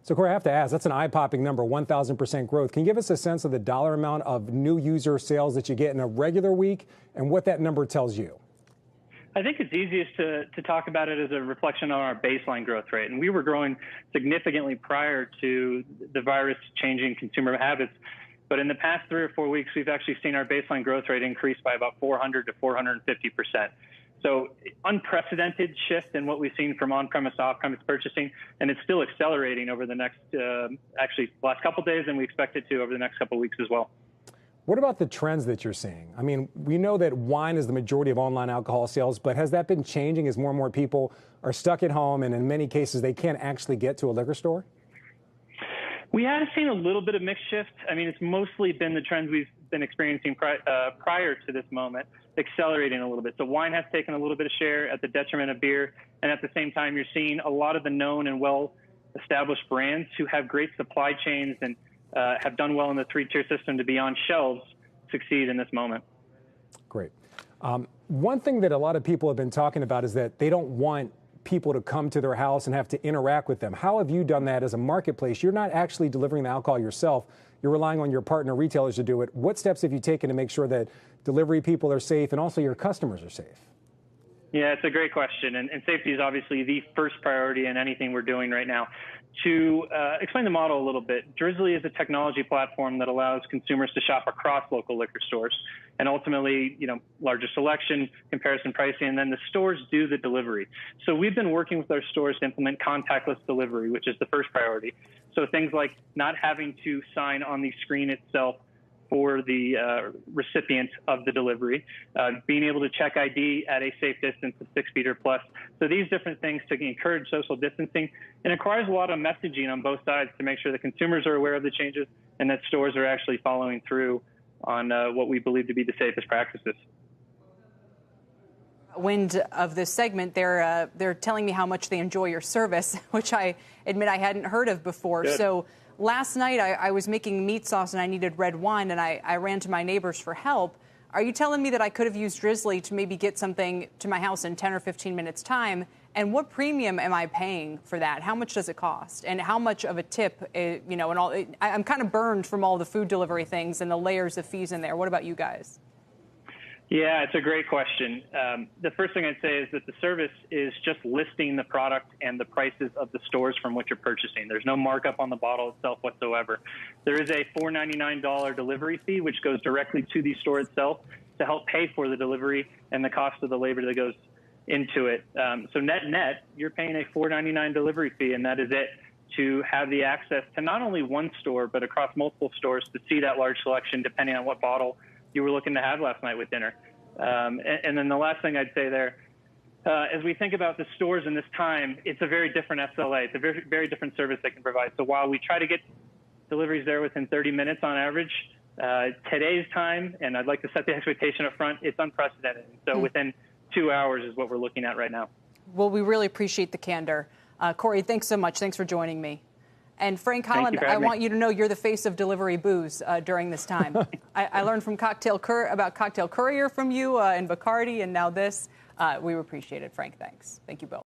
So, Cory, I have to ask, that's an eye-popping number, 1,000% growth. Can you give us a sense of the dollar amount of new user sales that you get in a regular week and what that number tells you? I think it's easiest to talk about it as a reflection on our baseline growth rate. And we were growing significantly prior to the virus changing consumer habits. But in the past 3 or 4 weeks, we've actually seen our baseline growth rate increase by about 400 to 450%. So unprecedented shift in what we've seen from on-premise to off-premise purchasing, and it's still accelerating over the next, last couple of days, and we expect it to over the next couple of weeks as well. What about the trends that you're seeing? I mean, we know that wine is the majority of online alcohol sales, but has that been changing as more and more people are stuck at home and in many cases they can't actually get to a liquor store? We have seen a little bit of mix shift. I mean, it's mostly been the trends we've been experiencing prior to this moment, accelerating a little bit. So wine has taken a little bit of share at the detriment of beer. And at the same time, you're seeing a lot of the known and well-established brands who have great supply chains and have done well in the three-tier system to be on shelves succeed in this moment. Great. One thing that a lot of people have been talking about is that they don't want people to come to their house and have to interact with them. How have you done that as a marketplace? You're not actually delivering the alcohol yourself. You're relying on your partner retailers to do it. What steps have you taken to make sure that delivery people are safe and also your customers are safe? Yeah, it's a great question. And safety is obviously the first priority in anything we're doing right now. To explain the model a little bit, Drizly is a technology platform that allows consumers to shop across local liquor stores and ultimately, larger selection, comparison pricing, and then the stores do the delivery. So we've been working with our stores to implement contactless delivery, which is the first priority. So things like not having to sign on the screen itself for the recipient of the delivery, being able to check ID at a safe distance of 6 feet or plus. So these different things to encourage social distancing, and it requires a lot of messaging on both sides to make sure that consumers are aware of the changes and that stores are actually following through on what we believe to be the safest practices. Wind of this segment, they're telling me how much they enjoy your service, which I admit I hadn't heard of before. Good. So last night I was making meat sauce and I needed red wine and I ran to my neighbors for help. Are you telling me that I could have used Drizly to maybe get something to my house in 10 or 15 minutes time? And what premium am I paying for that? How much does it cost? And how much of a tip, and all? I'm kind of burned from all the food delivery things and the layers of fees in there. What about you guys? Yeah, it's a great question. The first thing I'd say is that the service is just listing the product and the prices of the stores from which you're purchasing. There's no markup on the bottle itself whatsoever. There is a $4.99 delivery fee, which goes directly to the store itself to help pay for the delivery and the cost of the labor that goes into it. So net, you're paying a $4.99 delivery fee, and that is it, to have the access to not only one store, but across multiple stores to see that large selection, depending on what bottle you were looking to have last night with dinner. And then the last thing I'd say there, as we think about the stores in this time, it's a very different SLA. It's a very, very different service they can provide. So while we try to get deliveries there within 30 minutes on average, today's time, and I'd like to set the expectation up front, it's unprecedented. So within 2 hours is what we're looking at right now. Well, we really appreciate the candor. Cory, thanks so much. Thanks for joining me. And Frank Holland, I want you to know you're the face of delivery booze during this time. I learned from about Cocktail Courier from you and Bacardi, and now this. We appreciate it, Frank. Thanks. Thank you both.